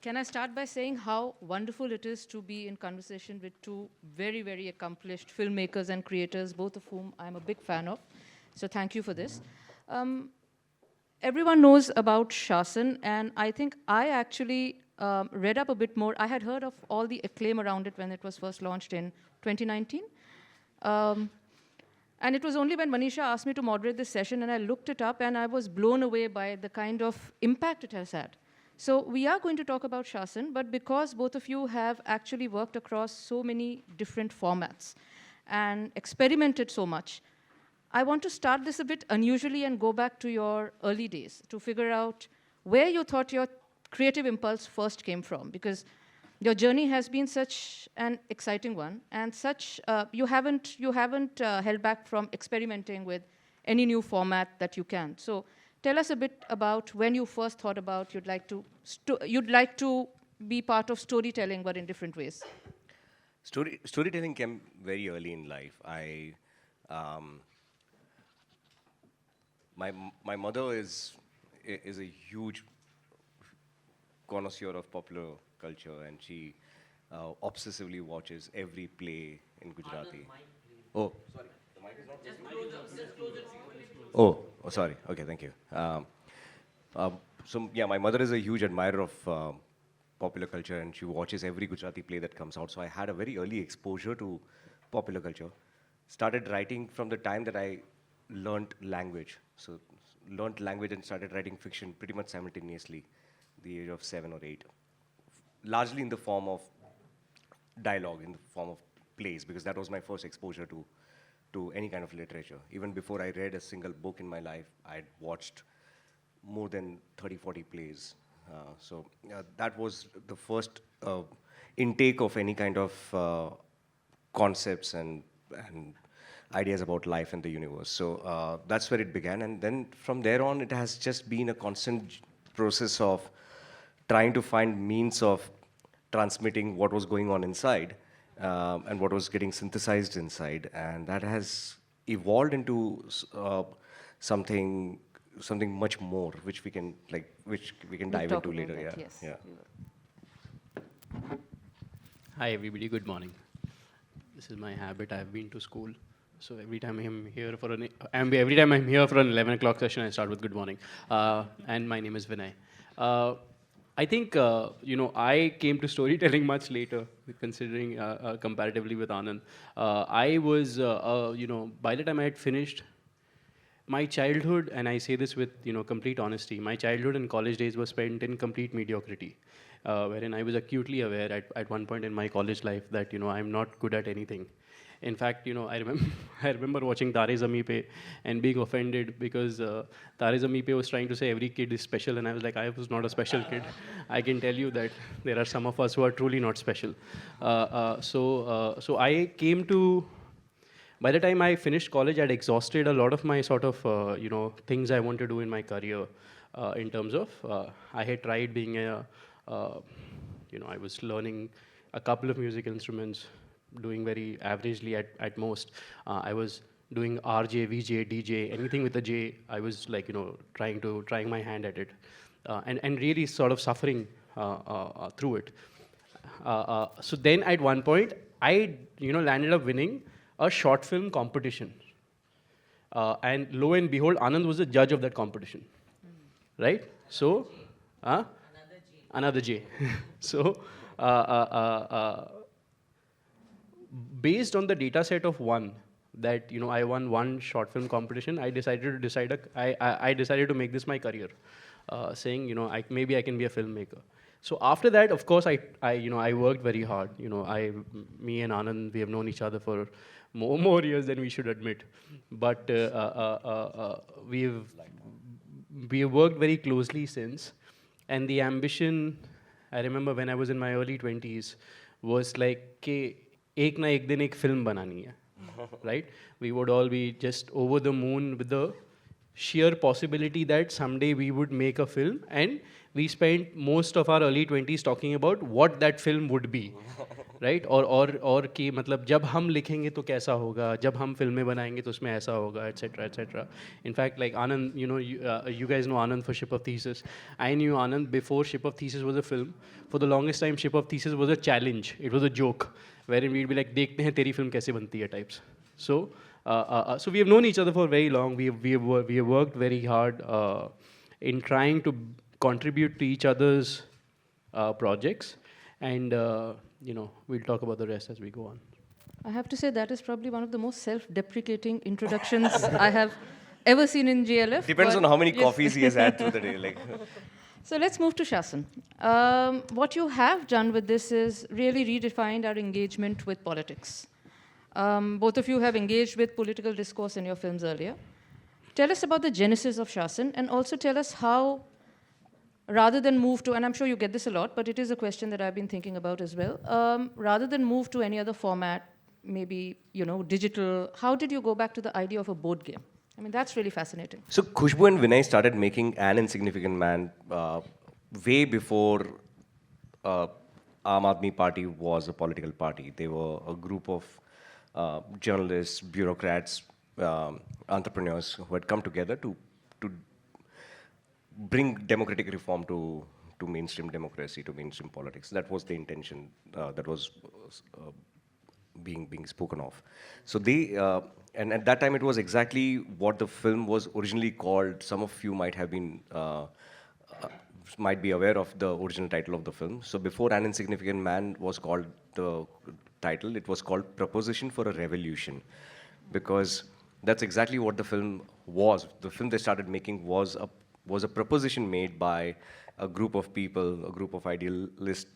Can I start by saying how wonderful it is to be in conversation with two very, very accomplished filmmakers and creators, both of whom I'm a big fan of. So thank you for this. Um, Everyone knows about SHASN, and I think I actually read up a bit more. I had heard of all the acclaim around it when it was first launched in 2019. Um, and it was only when Manisha asked me to moderate this session, and I looked it up, and I was blown away by the kind of impact it has had. So we are going to talk about SHASN, but because both of you have actually worked across so many different formats and experimented so much, I want to start this a bit unusually and go back to your early days to figure out where you thought your creative impulse first came from, because your journey has been such an exciting one, and you haven't held back from experimenting with any new format that you can. So tell us a bit about when you first thought about you'd like to be part of storytelling, but in different ways. Storytelling came very early in life. My mother is a huge connoisseur of popular culture, and she obsessively watches every play in Gujarati. Oh, sorry, the mic is not. Oh, sorry. Okay, thank you. So yeah, my mother is a huge admirer of popular culture, and she watches every Gujarati play that comes out. So I had a very early exposure to popular culture. Started writing from the time that I learnt language. So learnt language and started writing fiction pretty much simultaneously, the age of 7 or 8. Largely in the form of dialogue, in the form of plays, because that was my first exposure to any kind of literature. Even before I read a single book in my life, I'd watched more than 30, 40 plays. So that was the first intake of any kind of concepts and ideas about life and the universe. So that's where it began. And then from there on, it has just been a constant process of trying to find means of transmitting what was going on inside and what was getting synthesized inside. And that has evolved into something much more, which we can dive into later. That, Yeah. yes. Yeah. Hi everybody, good morning. This is my habit. I've been to school, so every time I'm here for an 11 o'clock session, I start with good morning. And my name is Vinay. I think I came to storytelling much later, considering comparatively with Anand. I was by the time I had finished my childhood, and I say this with complete honesty, my childhood and college days were spent in complete mediocrity, wherein I was acutely aware at one point in my college life that I'm not good at anything. In fact, I remember I remember watching Tare Zameen Pe and being offended because Tare Zameen Pe was trying to say every kid is special, and I was like, I was not a special kid. I can tell you that there are some of us who are truly not special. So I came to. By the time I finished college, I'd exhausted a lot of my sort of things I want to do in my career. In terms of, I had tried being I was learning a couple of musical instruments, doing very averagely at most. I was doing RJ, VJ, DJ, anything with a J. I was like trying my hand at it, and really sort of suffering through it. So then at one point, I landed up winning a short film competition. And lo and behold, Anand was the judge of that competition. Right? So, another J. So, based on the data set of one, that I won one short film competition, I decided to make this my career, saying maybe I can be a filmmaker. So after that, of course, I worked very hard. Me and Anand, we have known each other for more years than we should admit. But we've worked very closely since. And the ambition, I remember when I was in my early 20s, was like, कि एक ना एक दिन एक film बनानी है, right? We would all be just over the moon with the sheer possibility that someday we would make a film, and we spent most of our early 20s talking about what that film would be. Right और कि मतलब जब हम लिखेंगे तो कैसा होगा, जब हम फिल्में बनाएंगे तो उसमें ऐसा होगा, etcetera etcetera. In fact like Anand, you guys know Anand for Ship of Theseus. I knew Anand before Ship of Theseus was a film. For the longest time Ship of Theseus was a challenge, it was a joke wherein we'd be like देखते हैं तेरी film कैसे बनती है types. So we have known each other for very long. We have worked very hard in trying to contribute to each other's projects, and we'll talk about the rest as we go on. I have to say that is probably one of the most self-deprecating introductions I have ever seen in GLF. Depends but on how many yes. coffees he has had through the day. Like, So let's move to SHASN. What you have done with this is really redefined our engagement with politics. Both of you have engaged with political discourse in your films earlier. Tell us about the genesis of SHASN, and also tell us how, rather than move to, and I'm sure you get this a lot, but it is a question that I've been thinking about as well, rather than move to any other format, maybe, digital, how did you go back to the idea of a board game? I mean, that's really fascinating. so Khushbu and Vinay started making An Insignificant Man way before Aam Aadmi Party was a political party. They were a group of journalists, bureaucrats, entrepreneurs who had come together to bring democratic reform to mainstream democracy, to mainstream politics. That was the intention that was being spoken of. So they, and at that time it was exactly what the film was originally called. Some of you might have been, might be aware of the original title of the film. So before An Insignificant Man was called the title, it was called Proposition for a Revolution, because that's exactly what the film was. The film they started making was a proposition made by a group of people, a group of idealist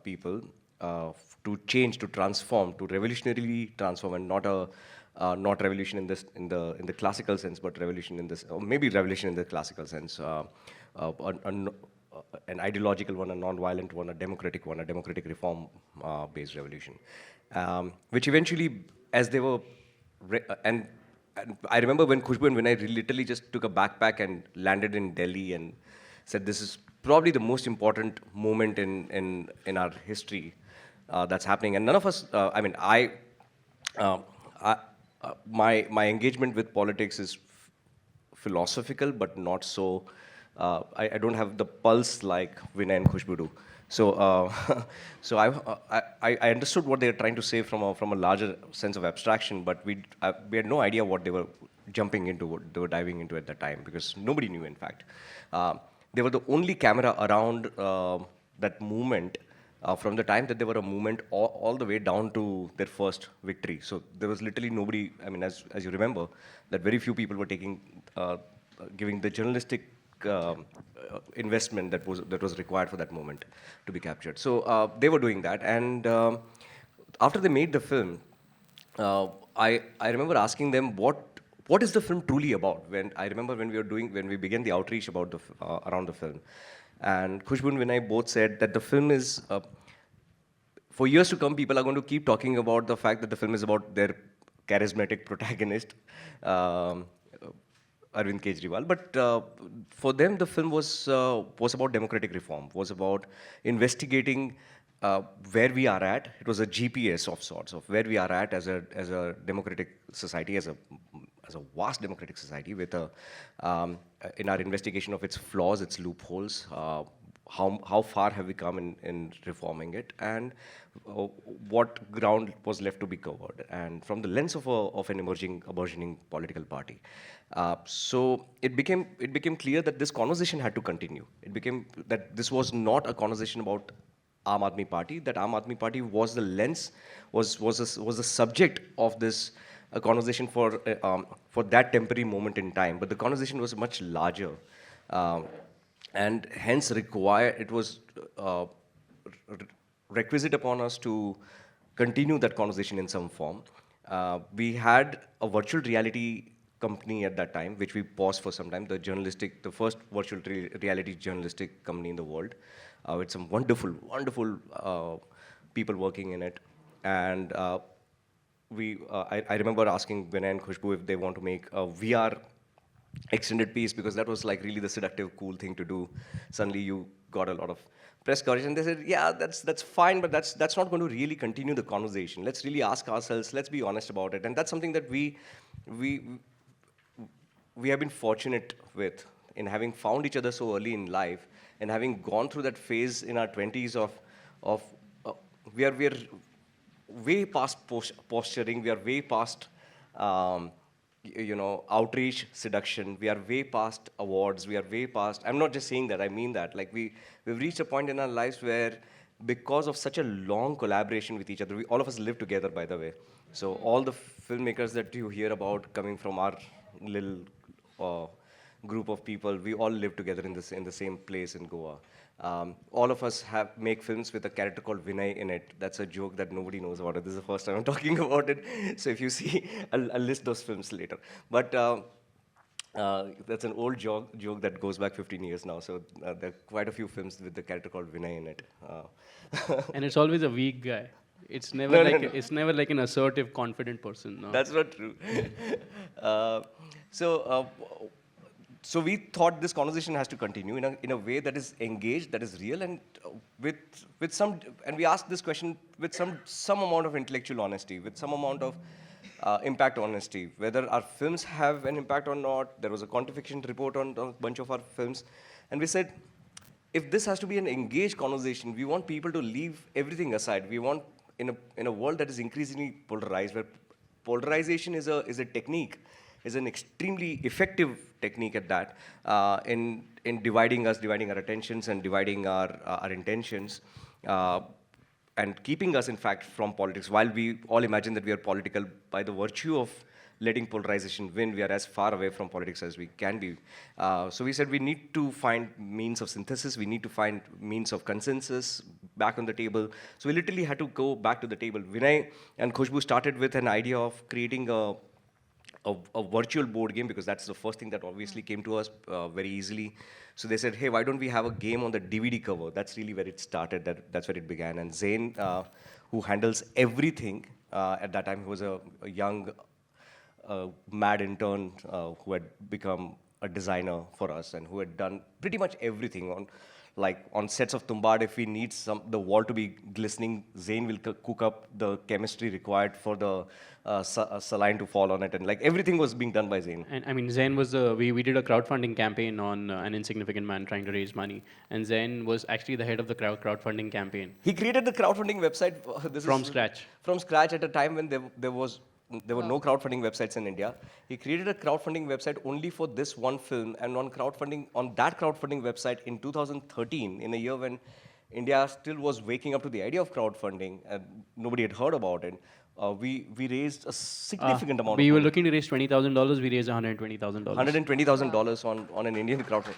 people, to change, to transform, to revolutionarily transform, and not revolution in the classical sense, but revolution in this, or maybe revolution in the classical sense, an ideological one, a non-violent one, a democratic reform based revolution, which eventually, as they were, and I remember when Khushbu and Vinay literally just took a backpack and landed in Delhi and said, this is probably the most important moment in our history that's happening. And none of us, my engagement with politics is philosophical, but not so, I don't have the pulse like Vinay and Khushbu do. So, so I understood what they were trying to say from a larger sense of abstraction, but we had no idea what they were jumping into, what they were diving into at that time, because nobody knew, in fact. They were the only camera around that movement from the time that they were a movement all the way down to their first victory. So there was literally nobody, I mean, as you remember, that very few people were giving the journalistic investment that was required for that moment to be captured. So they were doing that, and after they made the film, I remember asking them what is the film truly about. I remember when we began the outreach about around the film, and Khushbu and Vinay both said that the film is, for years to come, people are going to keep talking about the fact that the film is about their charismatic protagonist, Arvind Kejriwal, but for them the film was about democratic reform, was about investigating where we are at. It was a GPS of sorts of where we are at as a democratic society, as a vast democratic society, with in our investigation of its flaws, its loopholes, how far have we come in reforming it, and what ground was left to be covered, and from the lens of an burgeoning political party. So it became clear that this conversation had to continue. It became that this was not a conversation about Aam Aadmi Party, that Aam Aadmi Party was the lens, was the subject of this conversation for that temporary moment in time, but the conversation was much larger, and hence it was requisite upon us to continue that conversation in some form. We had a virtual reality company at that time, which we paused for some time, the first virtual reality journalistic company in the world, with some wonderful people working in it. And I remember asking Vinay and Khushbu if they want to make a VR extended piece because that was like really the seductive, cool thing to do. Suddenly you got a lot of press coverage, and they said, yeah, that's fine, but that's not going to really continue the conversation. Let's really ask ourselves. Let's be honest about it, and that's something that we we have been fortunate with in having found each other so early in life and having gone through that phase in our 20s of we are way past posturing, we are way past outreach seduction, we are way past awards, we are way past, I'm not just saying that, I mean that, like we've reached a point in our lives where because of such a long collaboration with each other, all of us live together, by the way. So all the filmmakers that you hear about coming from our little uh, group of people, we all live together in the same place in Goa. All of us make films with a character called Vinay in it. That's a joke that nobody knows about it. This is the first time I'm talking about it. So if you see, I'll list those films later. But that's an old joke that goes back 15 years now. So there are quite a few films with the character called Vinay in it. And it's always a weak guy. It's never it's never like an assertive, confident person. No. That's not true. uh, so, uh, so we thought this conversation has to continue in a way that is engaged, that is real, and with some. And we asked this question with some amount of intellectual honesty, with some amount of impact honesty, whether our films have an impact or not. There was a quantification report on a bunch of our films, and we said, if this has to be an engaged conversation, we want people to leave everything aside. We want in a world that is increasingly polarized, where polarization is a technique, is an extremely effective technique at that, in dividing us, dividing our attentions, and dividing our intentions, and keeping us, in fact, from politics. While we all imagine that we are political, by the virtue of letting polarization win, we are as far away from politics as we can be. So we said we need to find means of synthesis, we need to find means of consensus back on the table. So we literally had to go back to the table. Vinay and Khushbu started with an idea of creating a virtual board game, because that's the first thing that obviously came to us very easily. So they said, hey, why don't we have a game on the DVD cover? That's really where it started, that's where it began. And Zain, who handles everything, at that time he was a young, mad intern who had become a designer for us and who had done pretty much everything on sets of Tumbbad. If we need the wall to be glistening, Zain will cook up the chemistry required for the saline to fall on it, and like everything was being done by Zain. And I mean, Zain was we did a crowdfunding campaign on An Insignificant Man trying to raise money, and Zain was actually the head of the crowdfunding campaign. He created the crowdfunding website From scratch. From scratch at a time when there were no crowdfunding websites in India. He created a crowdfunding website only for this one film, and on that crowdfunding website in 2013, in a year when India still was waking up to the idea of crowdfunding and nobody had heard about it, we raised a significant amount. We were looking to raise $20,000. We raised $120,000. $120,000 on an Indian crowdfunding.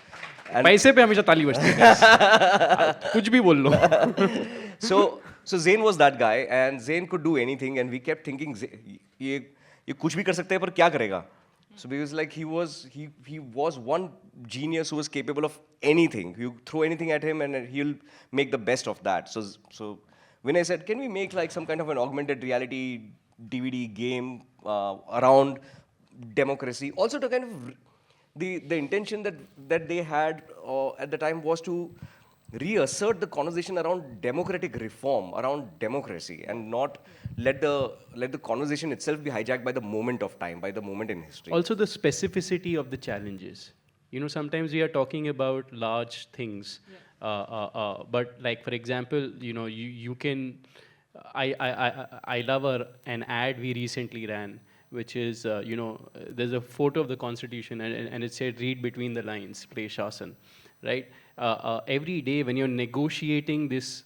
पैसे पे हमेशा ताली बजती है कुछ भी बोल लो. So Zain was that guy, and Zain could do anything, and we kept thinking, ये कुछ भी कर सकता है पर क्या करेगा? So because like he was one genius who was capable of anything. You throw anything at him, and he'll make the best of that. So when I said, can we make like some kind of an augmented reality DVD game around democracy? Also to kind of the intention that they had at the time was to reassert the conversation around democratic reform, around democracy, and not let the conversation itself be hijacked by the moment of time, by the moment in history. Also the specificity of the challenges. You know, sometimes we are talking about large things, but like for example, you know, you can. I love an ad we recently ran, which is there's a photo of the Constitution, and it said, "Read between the lines, play SHASN," right? Every day when you're negotiating this,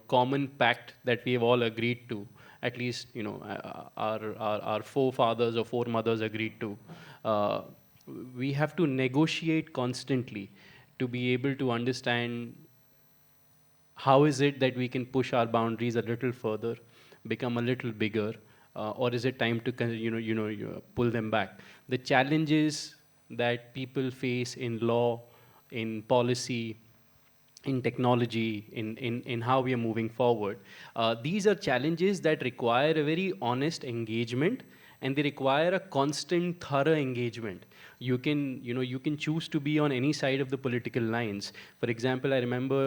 common pact that we have all agreed to, at least, our forefathers or foremothers agreed to, we have to negotiate constantly to be able to understand how is it that we can push our boundaries a little further, become a little bigger, or is it time to pull them back? The challenges that people face in law, in policy, in technology, in how we are moving forward. These are challenges that require a very honest engagement, and they require a constant, thorough engagement. you can, you can choose to be on any side of the political lines. For example, I remember,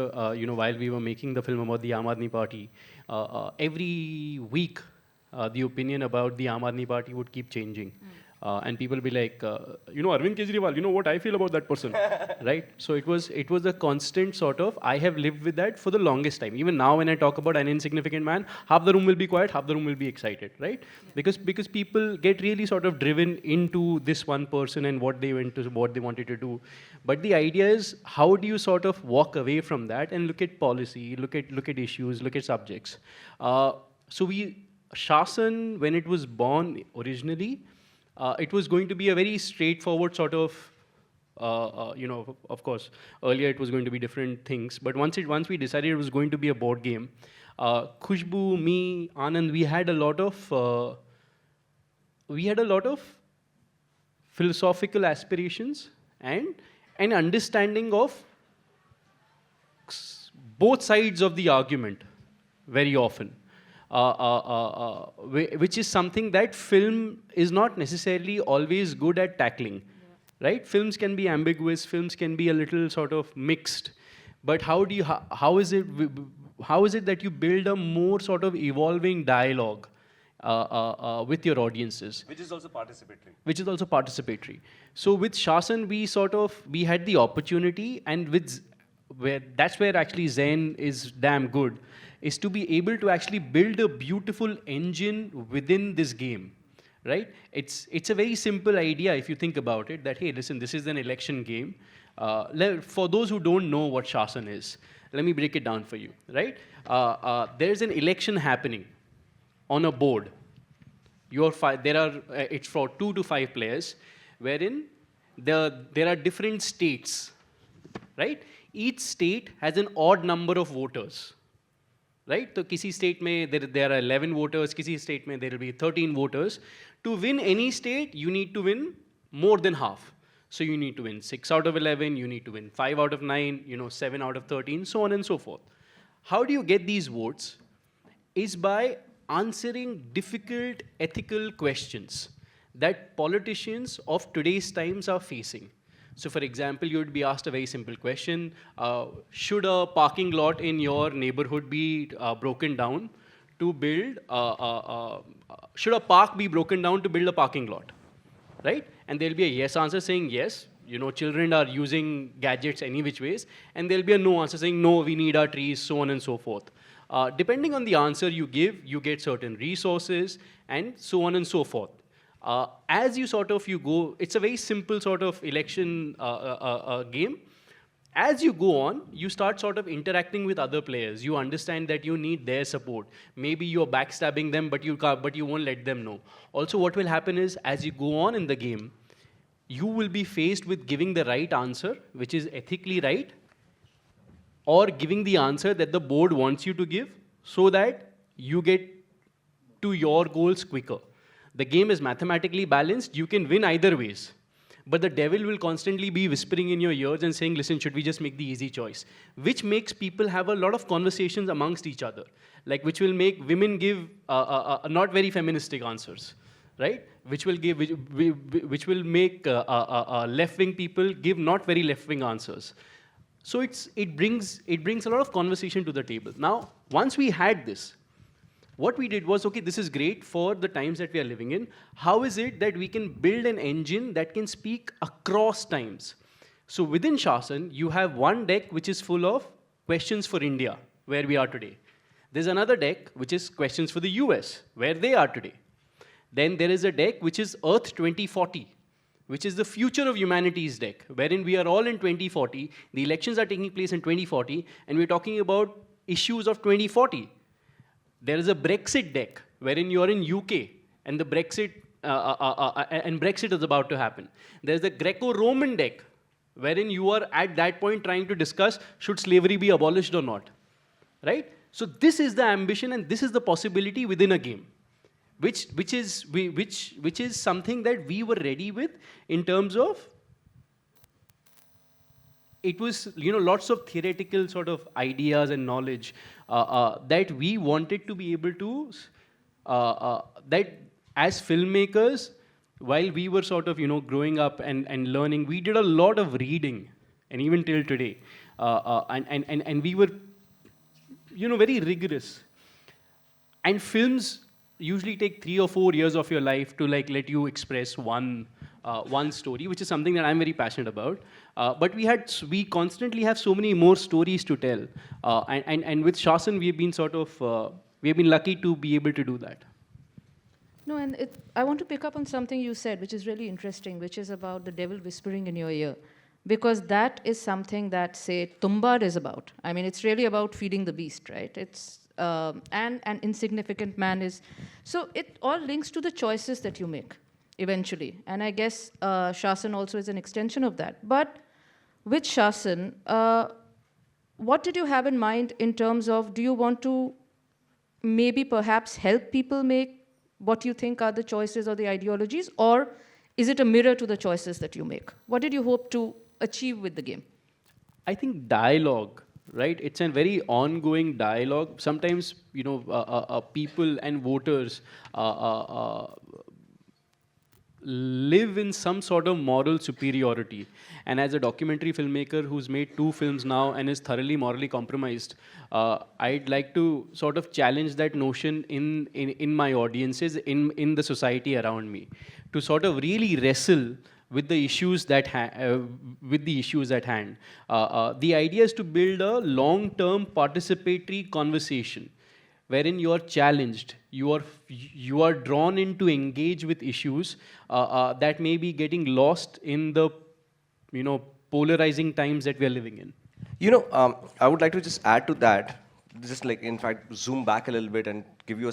while we were making the film about the Aam Aadmi Party, every week, the opinion about the Aam Aadmi Party would keep changing. And people be like, Arvind Kejriwal, you know what I feel about that person, right? So it was a constant sort of, I have lived with that for the longest time. Even now when I talk about An Insignificant Man, half the room will be quiet, half the room will be excited, right? Because people get really sort of driven into this one person and what they wanted to do. But the idea is, how do you sort of walk away from that and look at policy, look at issues, look at subjects? SHASN, when it was born originally, it was going to be a very straightforward sort of, of course, earlier it was going to be different things, but once we decided it was going to be a board game, Khushbu, me, Anand, we had a lot of philosophical aspirations and an understanding of both sides of the argument very often. Which is something that film is not necessarily always good at tackling, right? Films can be ambiguous, films can be a little sort of mixed, but how is it that you build a more sort of evolving dialogue with your audiences? Which is also participatory. So with SHASN, we had the opportunity, and that's where actually Zen is damn good, is to be able to actually build a beautiful engine within this game, right? It's a very simple idea if you think about it, that, hey, listen, this is an election game. For those who don't know what SHASN is, let me break it down for you, right? There's an election happening on a board. It's for 2 to 5 players, wherein there are different states, right? Each state has an odd number of voters. Right? So, kisi state mein there are 11 voters, kisi state mein there will be 13 voters. To win any state, you need to win more than half. So you need to win 6 out of 11, you need to win 5 out of 9, 7 out of 13, so on and so forth. How do you get these votes? Is by answering difficult ethical questions that politicians of today's times are facing. So for example, you would be asked a very simple question. Should a parking lot in your neighborhood be broken down to build, should a park be broken down to build a parking lot, right? And there'll be a yes answer saying yes, children are using gadgets any which ways, and there'll be a no answer saying no, we need our trees, so on and so forth. Depending on the answer you give, you get certain resources, and so on and so forth. As you go, it's a very simple sort of election game. As you go on, you start sort of interacting with other players. You understand that you need their support. Maybe you're backstabbing them, but you won't let them know. Also, what will happen is, as you go on in the game, you will be faced with giving the right answer, which is ethically right, or giving the answer that the board wants you to give, so that you get to your goals quicker. The game is mathematically balanced. You can win either ways. But the devil will constantly be whispering in your ears and saying, listen, should we just make the easy choice? Which makes people have a lot of conversations amongst each other, like which will make women give not very feministic answers, right? Which will make left-wing people give not very left-wing answers. So it brings a lot of conversation to the table. Now, once we had this, what we did was, okay, this is great for the times that we are living in. How is it that we can build an engine that can speak across times? So within SHASN, you have one deck which is full of questions for India, where we are today. There's another deck which is questions for the US, where they are today. Then there is a deck which is Earth 2040, which is the future of humanity's deck, wherein we are all in 2040, the elections are taking place in 2040, and we're talking about issues of 2040. There is a Brexit deck, wherein you are in UK, and the Brexit is about to happen. There's the Greco-Roman deck, wherein you are at that point trying to discuss, should slavery be abolished or not, right? So this is the ambition, and this is the possibility within a game, which is something that we were ready with in terms of, it was lots of theoretical sort of ideas and knowledge that we wanted to be able to, that as filmmakers, while we were sort of, growing up and learning, we did a lot of reading, and even till today. And we were, very rigorous. And films usually take 3 or 4 years of your life to like let you express one story, which is something that I'm very passionate about. But we constantly have so many more stories to tell, and with SHASN we've been lucky to be able to do that. No, and I want to pick up on something you said, which is really interesting, which is about the devil whispering in your ear. Because that is something that, say, Tumbbad is about. I mean, it's really about feeding the beast, right? And an insignificant man is. So it all links to the choices that you make, eventually. And I guess SHASN also is an extension of that. But with SHASN, what did you have in mind in terms of, do you want to maybe perhaps help people make what you think are the choices or the ideologies, or is it a mirror to the choices that you make? What did you hope to achieve with the game? I think dialogue, right? It's a very ongoing dialogue. Sometimes, people and voters live in some sort of moral superiority. And as a documentary filmmaker who's made 2 films now and is thoroughly morally compromised, I'd like to sort of challenge that notion in my audiences, in the society around me, to sort of really wrestle with the issues at hand. The idea is to build a long-term participatory conversation wherein you are challenged, you are drawn in to engage with issues that may be getting lost in the polarizing times that we are living in. I would like to just add to that, just like in fact zoom back a little bit and give you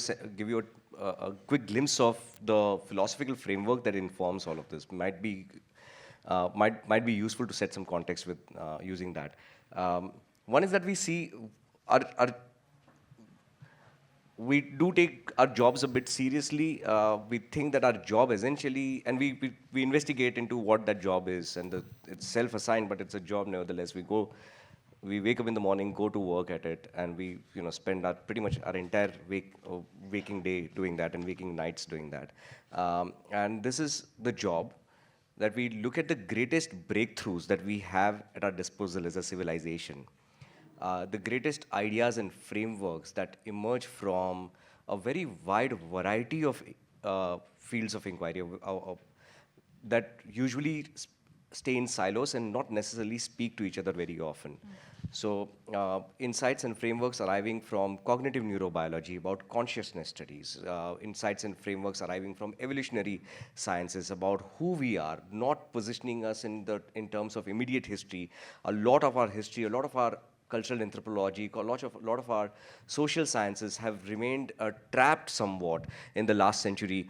a quick glimpse of the philosophical framework that informs all of this. Might be useful to set some context with using that. One is that we see we do take our jobs a bit seriously. We think that our job essentially, and we investigate into what that job is, and it's self-assigned, but it's a job nevertheless. We wake up in the morning, go to work at it, and we spend pretty much our entire waking day doing that, and waking nights doing that. And this is the job that we look at the greatest breakthroughs that we have at our disposal as a civilization. The greatest ideas and frameworks that emerge from a very wide variety of fields of inquiry that usually stay in silos and not necessarily speak to each other very often. So insights and frameworks arriving from cognitive neurobiology about consciousness studies, insights and frameworks arriving from evolutionary sciences about who we are, not positioning us in terms of immediate history. A lot of our history, a lot of our cultural anthropology, a lot of our social sciences have remained trapped somewhat in the last century,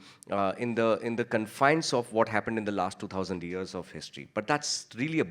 in the confines of what happened in the last 2,000 years of history. But that's really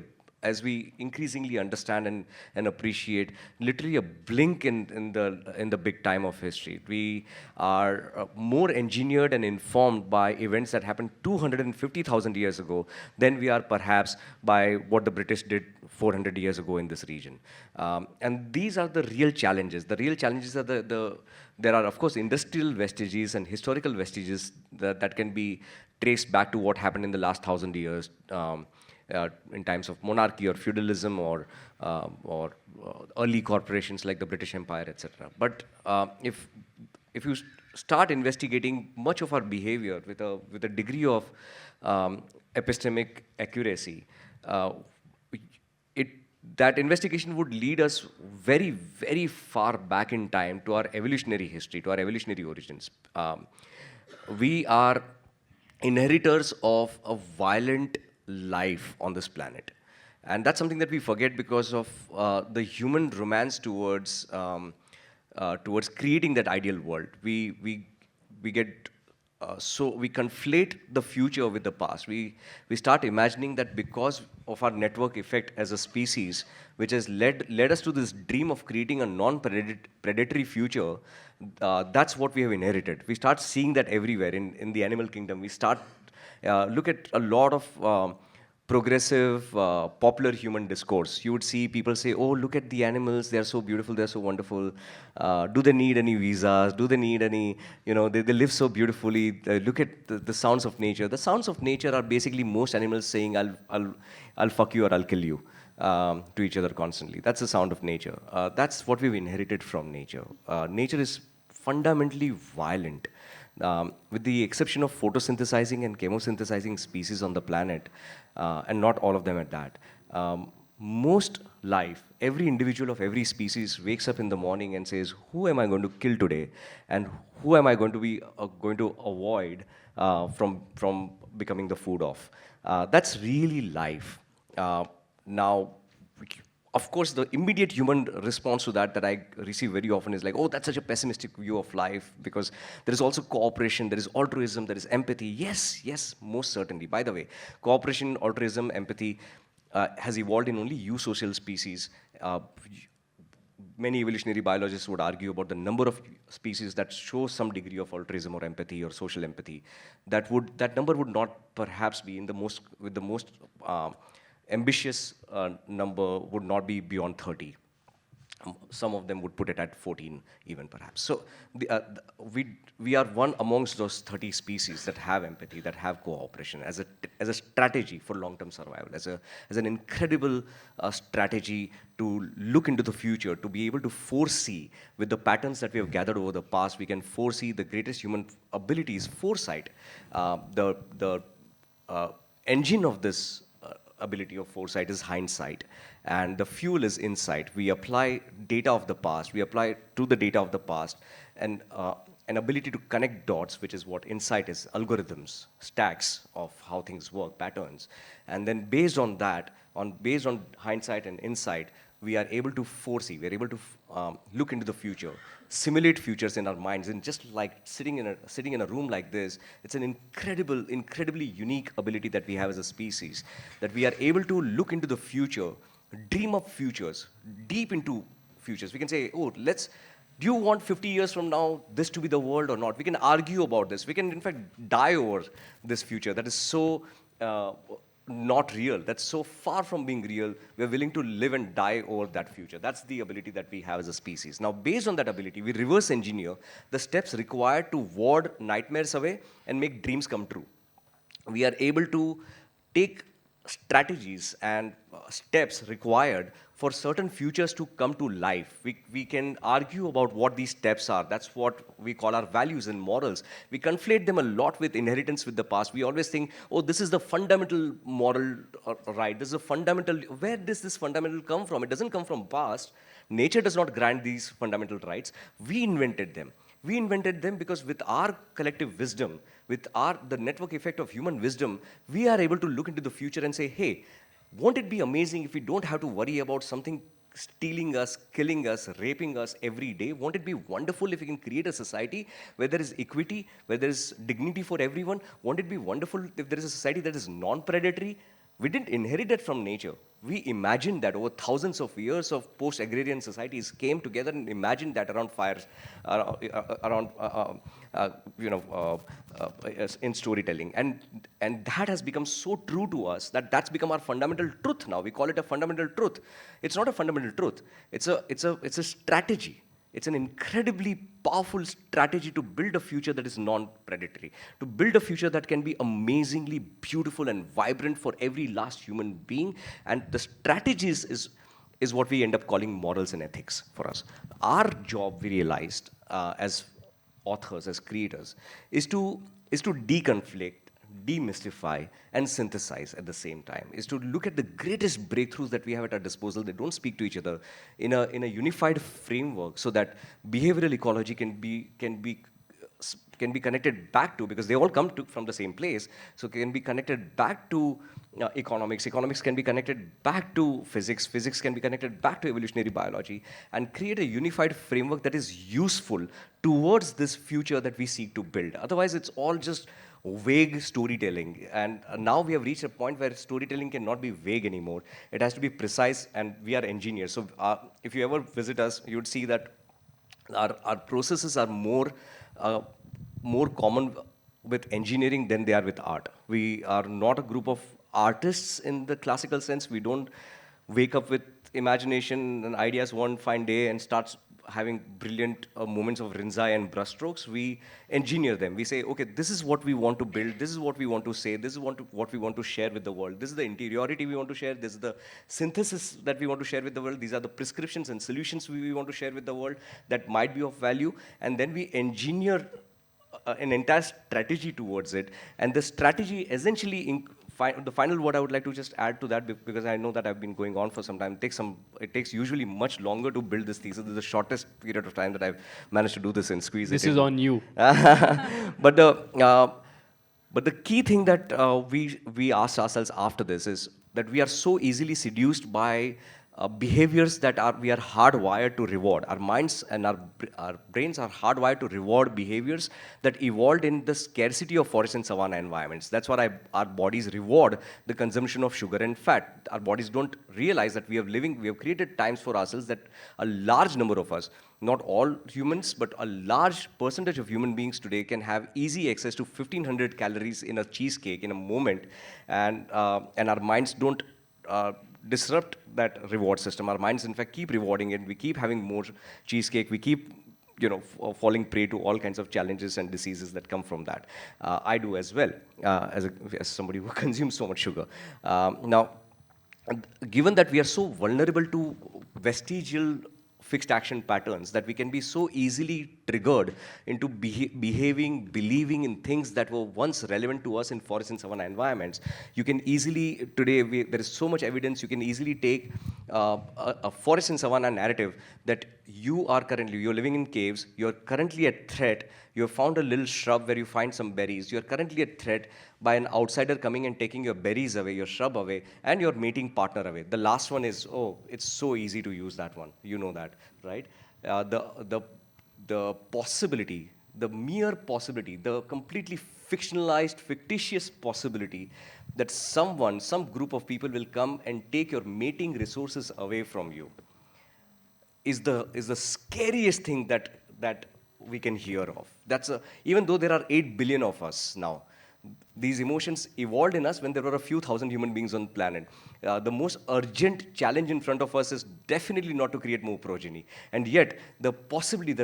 as we increasingly understand and appreciate, literally a blink in the big time of history. We are more engineered and informed by events that happened 250,000 years ago than we are perhaps by what the British did 400 years ago in this region. And these are the real challenges. The real challenges are there are, of course, industrial vestiges and historical vestiges that can be traced back to what happened in the last 1,000 years. In times of monarchy or feudalism or early corporations like the British Empire, etc. But if you start investigating much of our behavior with a degree of epistemic accuracy, that investigation would lead us very, very far back in time to our evolutionary history, to our evolutionary origins. We are inheritors of a violent life on this planet. And that's something that we forget because of the human romance towards creating that ideal world. We conflate the future with the past. We start imagining that because of our network effect as a species, which has led us to this dream of creating a non-predatory future, that's what we have inherited. We start seeing that everywhere in the animal kingdom. We start look at a lot of progressive, popular human discourse. You would see people say, oh, look at the animals, they're so beautiful, they're so wonderful. Do they need any visas? Do they need any, they live so beautifully. Look at the sounds of nature. The sounds of nature are basically most animals saying, I'll fuck you or I'll kill you to each other constantly. That's the sound of nature. That's what we've inherited from nature. Nature is fundamentally violent. With the exception of photosynthesizing and chemosynthesizing species on the planet, and not all of them at that, most life, every individual of every species wakes up in the morning and says, who am I going to kill today? And who am I going to be going to avoid from becoming the food of? That's really life. Now, of course, the immediate human response to that I receive very often is like, oh, that's such a pessimistic view of life, because there is also cooperation, there is altruism, there is empathy. Yes, most certainly. By the way, cooperation, altruism, empathy has evolved in only eusocial species. Many evolutionary biologists would argue about the number of species that show some degree of altruism or empathy or social empathy. That number would not perhaps be in the most ambitious number would not be beyond 30. Some of them would put it at 14 even perhaps. So we are one amongst those 30 species that have empathy, that have cooperation as a strategy for long-term survival, as an incredible strategy to look into the future, to be able to foresee with the patterns that we have gathered over the past. We can foresee the greatest human ability is foresight. The engine of this ability of foresight is hindsight, and the fuel is insight. We apply data of the past, we apply to the data of the past, and an ability to connect dots, which is what insight is, algorithms, stacks of how things work, patterns. And then based on that, based on hindsight and insight, we are able to foresee, we are able to look into the future, simulate futures in our minds. And just like sitting in a room like this, it's an incredibly unique ability that we have as a species, that we are able to look into the future, dream up futures, deep into futures. We can say, oh, do you want 50 years from now this to be the world or not? We can argue about this. We can, in fact, die over this future that is so not real, that's so far from being real. We're willing to live and die over that future. That's the ability that we have as a species. Now, based on that ability, we reverse engineer the steps required to ward nightmares away and make dreams come true. We are able to take strategies and steps required for certain futures to come to life. We can argue about what these steps are. That's what we call our values and morals. We conflate them a lot with inheritance with the past. We always think, oh, this is the fundamental moral right. This is a fundamental. Where does this fundamental come from? It doesn't come from past. Nature does not grant these fundamental rights. We invented them. We invented them because with our collective wisdom, with the network effect of human wisdom, we are able to look into the future and say, hey, won't it be amazing if we don't have to worry about something stealing us, killing us, raping us every day? Won't it be wonderful if we can create a society where there is equity, where there is dignity for everyone? Won't it be wonderful if there is a society that is non-predatory? We didn't inherit that from nature. We imagined that over thousands of years of post-agrarian societies came together and imagined that around fires, in storytelling, and that has become so true to us that that's become our fundamental truth now. We call it a fundamental truth. It's not a fundamental truth. It's a strategy. It's an incredibly powerful strategy to build a future that is non-predatory, to build a future that can be amazingly beautiful and vibrant for every last human being. And the strategies is what we end up calling morals and ethics for us. Our job, we realized, as authors, as creators, is to deconflict, demystify, and synthesize at the same time, is to look at the greatest breakthroughs that we have at our disposal that don't speak to each other in a unified framework, so that behavioral ecology can be connected back to, because they all come from the same place, so can be connected back to economics can be connected back to physics can be connected back to evolutionary biology, and create a unified framework that is useful towards this future that we seek to build. Otherwise, it's all just vague storytelling. And now we have reached a point where storytelling cannot be vague anymore. It has to be precise, and we are engineers. So if you ever visit us, you would see that our processes are more common with engineering than they are with art. We are not a group of artists in the classical sense. We don't wake up with imagination and ideas one fine day and start having brilliant moments of rinzai and brushstrokes. We engineer them. We say, okay, this is what we want to build, this is what we want to say, this is what we want to share with the world, this is the interiority we want to share, this is the synthesis that we want to share with the world, these are the prescriptions and solutions we want to share with the world that might be of value, and then we engineer an entire strategy towards it. And the strategy essentially, the final word I would like to just add to that, because I know that I've been going on for some time. It takes usually much longer to build this thesis. This is the shortest period of time that I've managed to do this and squeeze it in. This is on you. But the key thing that we asked ourselves after this is that we are so easily seduced by behaviors that we are hardwired to reward. Our minds and our brains are hardwired to reward behaviors that evolved in the scarcity of forest and savanna environments. That's why our bodies reward the consumption of sugar and fat. Our bodies don't realize that we have created times for ourselves that a large number of us, not all humans, but a large percentage of human beings today can have easy access to 1,500 calories in a cheesecake in a moment, and our minds don't disrupt that reward system. Our minds, in fact, keep rewarding it. We keep having more cheesecake. We keep, falling prey to all kinds of challenges and diseases that come from that. I do as well, as somebody who consumes so much sugar. Now, given that we are so vulnerable to vestigial fixed action patterns, that we can be so easily triggered into behaving, believing in things that were once relevant to us in forest and savanna environments. You can easily, today, there is so much evidence, you can easily take a forest and savanna narrative that you're living in caves, you're currently a threat, you have found a little shrub where you find some berries, you're currently a threat by an outsider coming and taking your berries away, your shrub away, and your mating partner away. The last one is, it's so easy to use that one. You know that, right? The possibility, the mere possibility, the completely fictionalized, fictitious possibility that some group of people will come and take your mating resources away from you is the scariest thing that we can hear of. Even though there are 8 billion of us now, these emotions evolved in us when there were a few thousand human beings on the planet. The most urgent challenge in front of us is definitely not to create more progeny. And yet, the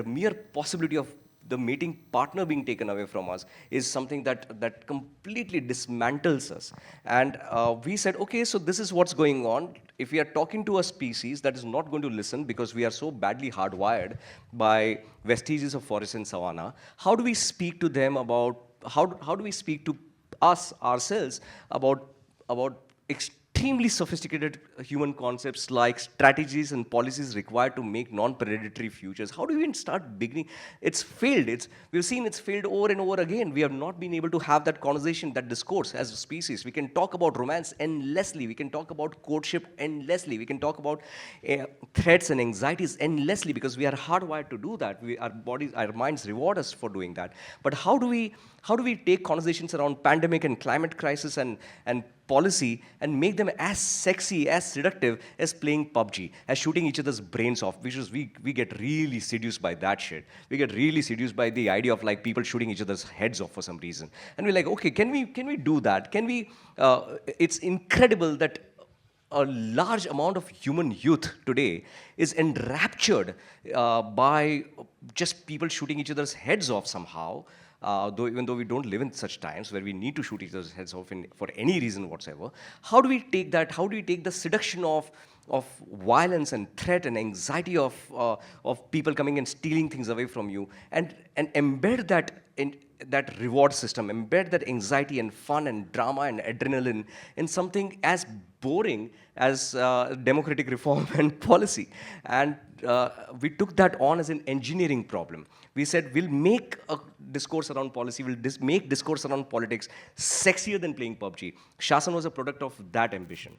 mere possibility of the mating partner being taken away from us is something that completely dismantles us. And we said, okay, so this is what's going on. If we are talking to a species that is not going to listen because we are so badly hardwired by vestiges of forest and savanna, how do we speak to them about, how do we speak to ourselves about extremely sophisticated human concepts like strategies and policies required to make non-predatory futures? How do we even start beginning? It's failed. We've seen it's failed over and over again. We have not been able to have that conversation, that discourse as a species. We can talk about romance endlessly. We can talk about courtship endlessly. We can talk about threats and anxieties endlessly because we are hardwired to do that. Our minds reward us for doing that. But how do we take conversations around pandemic and climate crisis and policy and make them as sexy, as seductive as playing PUBG, as shooting each other's brains off, which is we get really seduced by that shit. We get really seduced by the idea of like people shooting each other's heads off for some reason. And we're like, okay, can we do that? It's incredible that a large amount of human youth today is enraptured by just people shooting each other's heads off somehow. Even though we don't live in such times where we need to shoot each other's heads off for any reason whatsoever, how do we take that? How do we take the seduction of violence and threat and anxiety of people coming and stealing things away from you and embed that in that reward system, embed that anxiety and fun and drama and adrenaline in something as boring as democratic reform and policy? And we took that on as an engineering problem. We said, we'll make a discourse around policy, we'll make discourse around politics sexier than playing PUBG. SHASN was a product of that ambition.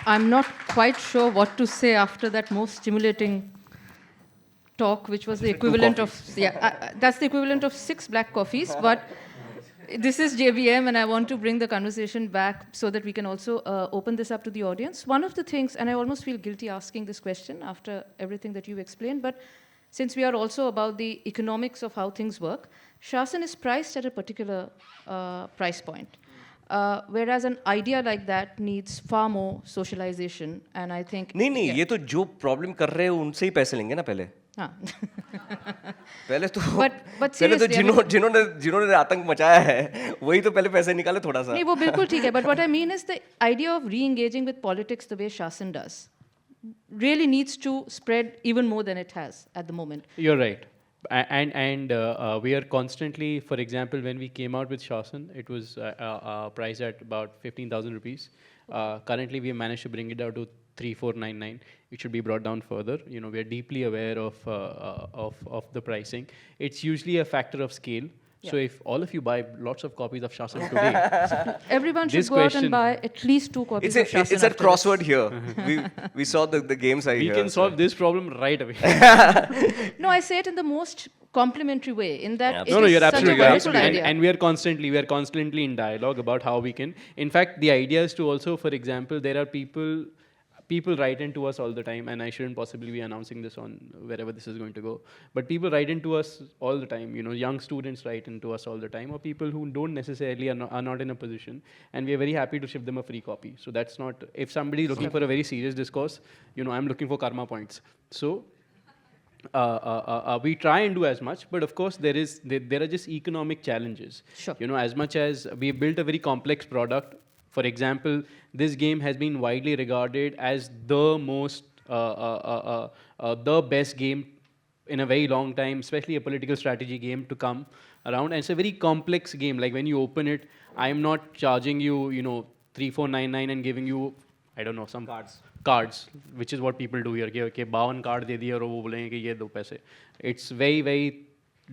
I'm not quite sure what to say after that most stimulating talk, which was the equivalent of, that's the equivalent of 6 black coffees, but this is JBM, and I want to bring the conversation back so that we can also open this up to the audience. One of the things, and I almost feel guilty asking this question after everything that you explained, but since we are also about the economics of how things work, SHASN is priced at a particular price point. Whereas an idea like that needs far more socialization, and I think... नहीं ये तो जो problem कर रहे हैं उनसे ही पैसे लेंगे ना पहले हाँ. पहले तो But पहले तो seriously, I mean- जिन्होंने आतंक मचाया है वही तो पहले पैसे निकाले थोड़ा सा नहीं, वो बिल्कुल ठीक है, but what I mean is the idea of re-engaging with politics the way SHASN does really needs to spread even more than it has at the moment. You're right. And we are constantly, for example, when we came out with SHASN, it was priced at about 15,000 rupees. Currently, we have managed to bring it down to 3,499. It should be brought down further. You know, we are deeply aware of the pricing. It's usually a factor of scale. So if all of you buy lots of copies of SHASN today, Everyone should This go out and question- buy at least 2 copies of SHASN. it's a after crossword here we saw the games are we here can solve this problem right away. this. No, I say it in the most complimentary way, in that it No, is you're such absolutely, a you're wonderful absolutely. idea. And we are constantly in dialogue about how we can. In fact, the idea is to also, for example, there are people write into us all the time, and I shouldn't possibly be announcing this on wherever this is going to go. But people write into us all the time. You know, young students write into us all the time, or people who don't necessarily are not in a position, and we are very happy to ship them a free copy. So that's not, if somebody is looking for a very serious discourse, you know, I'm looking for karma points. So we try and do as much, but of course there are just economic challenges. Sure. You know, as much as we built a very complex product. For example, this game has been widely regarded as the most, the best game in a very long time, especially a political strategy game to come around. And it's a very complex game. Like when you open it, I'm not charging you, you know, 3,499 and giving you, I don't know, some cards, which is what people do here. Okay, 52 card de diye aur wo bolenge ki ye do paise. It's very, very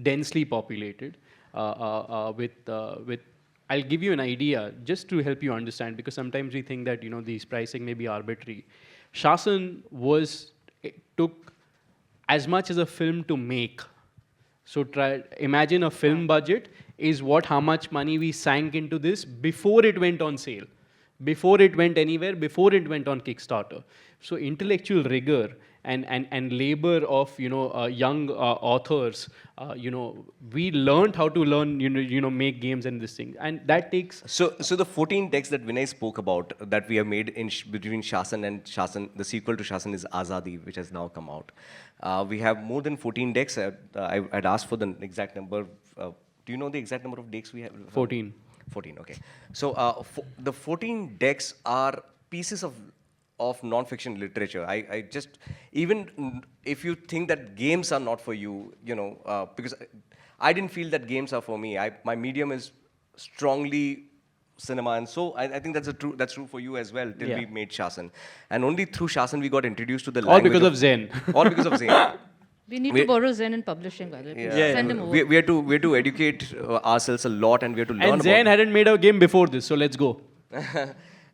densely populated with I'll give you an idea just to help you understand, because sometimes we think that, you know, these pricing may be arbitrary. SHASN took as much as a film to make. So imagine a film budget is how much money we sank into this before it went on sale, before it went anywhere, before it went on Kickstarter. So intellectual rigor and labor of, you know, young authors, you know, we learned how to learn, you know, make games and this thing, and that takes. So the 14 decks that Vinay spoke about that we have made in between SHASN and SHASN, the sequel to SHASN is AZADI, which has now come out. We have more than 14 decks. I'd asked for the exact number. Do you know the exact number of decks we have? 14. 14, okay. So the 14 decks are pieces of non-fiction literature. I just, even if you think that games are not for you, you know, because I didn't feel that games are for me. My medium is strongly cinema, and so I think that's true for you as well, till we made SHASN. And only through SHASN we got introduced to the All language because of Zen. All because of Zen. We need to borrow Zen in publishing, by the way. Please send him over. We have to educate ourselves a lot, and we have to learn And Zen about hadn't made a game before this, so let's go.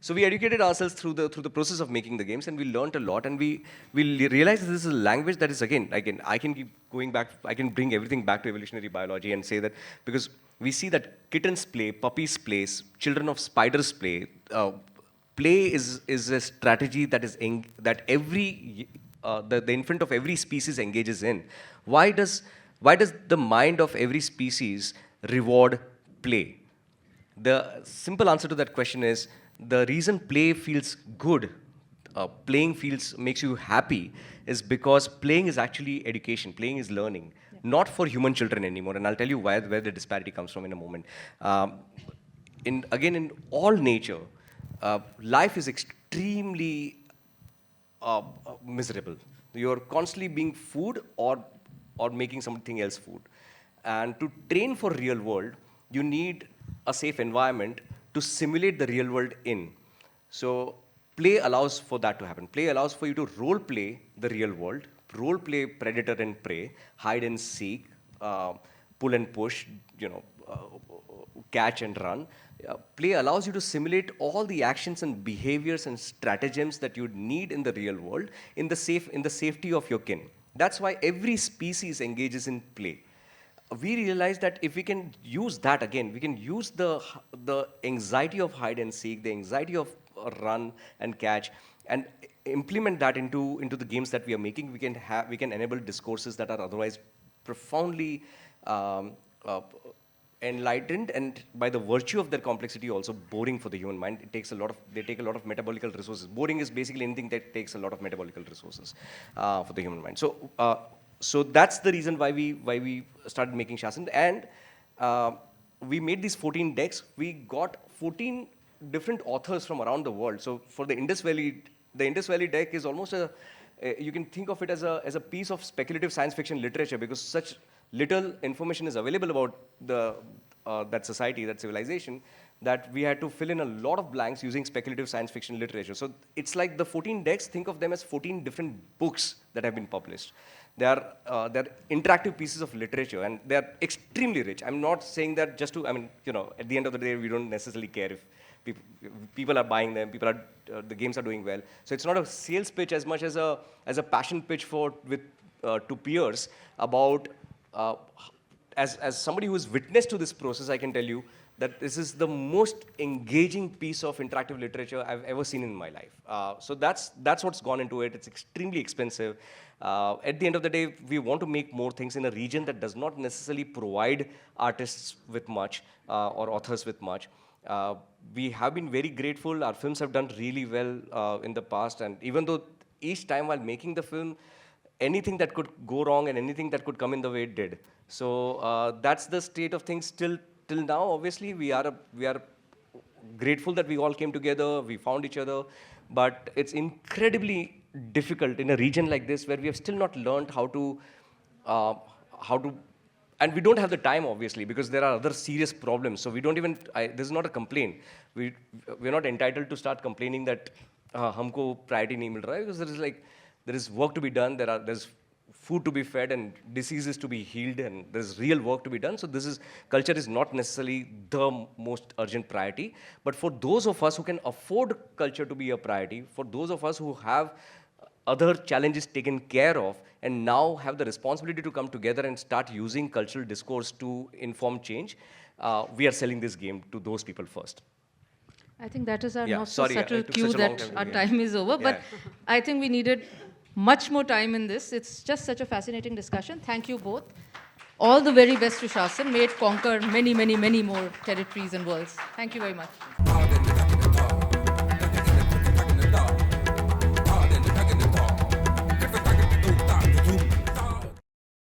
So we educated ourselves through the process of making the games, and we learned a lot, and we realized this is a language that is, again, I can keep going back, I can bring everything back to evolutionary biology and say that, because we see that kittens play, puppies play, children of spiders play. Play is a strategy that is that every the infant of every species engages in. Why does the mind of every species reward play? The simple answer to that question is, the reason play feels good, playing makes you happy, is because playing is actually education, playing is learning, not for human children anymore. And I'll tell you where the disparity comes from in a moment. In all nature, life is extremely miserable. You're constantly being food or making something else food. And to train for real world, you need a safe environment to simulate the real world in. So play allows for that to happen. Play allows for you to role play the real world, role play predator and prey, hide and seek, pull and push, you know, catch and run. Play allows you to simulate all the actions and behaviors and stratagems that you'd need in the real world in the safety of your kin. That's why every species engages in play. We realized that if we can use that again, we can use the anxiety of hide and seek, the anxiety of run and catch, and implement that into the games that we are making. We can enable discourses that are otherwise profoundly enlightened and by the virtue of their complexity also boring for the human mind. They take a lot of metabolical resources. Boring is basically anything that takes a lot of metabolical resources for the human mind. So that's the reason why we started making SHASN. And we made these 14 decks. We got 14 different authors from around the world. So for the Indus Valley deck is almost you can think of it as a piece of speculative science fiction literature, because such little information is available about that society, that civilization, that we had to fill in a lot of blanks using speculative science fiction literature. So it's like the 14 decks, think of them as 14 different books that have been published. They're interactive pieces of literature, and they're extremely rich. I'm not saying that just to, at the end of the day, we don't necessarily care if people are buying them, the games are doing well. So it's not a sales pitch as much as a passion pitch to peers about, as somebody who is witness to this process, I can tell you that this is the most engaging piece of interactive literature I've ever seen in my life. So that's what's gone into it. It's extremely expensive. At the end of the day, we want to make more things in a region that does not necessarily provide artists with much or authors with much. We have been very grateful. Our films have done really well in the past, and even though each time while making the film, anything that could go wrong and anything that could come in the way, it did. So that's the state of things till now. Obviously, we are grateful that we all came together, we found each other, but it's incredibly difficult in a region like this where we have still not learned how to, and we don't have the time, obviously, because there are other serious problems. So we don't even, this is not a complaint. We're not entitled to start complaining that humko priority nahi mil raha hai, because there is work to be done, there's food to be fed and diseases to be healed, and there's real work to be done. So culture is not necessarily the most urgent priority. But for those of us who can afford culture to be a priority, for those of us who have other challenges taken care of and now have the responsibility to come together and start using cultural discourse to inform change, we are selling this game to those people first. I think that is our Yeah, not so sorry, subtle it took cue such a long that time. our Yeah. time is over. But I think we needed much more time in this. It's just such a fascinating discussion. Thank you both. All the very best to SHASN. May it conquer many, many, many more territories and worlds. Thank you very much.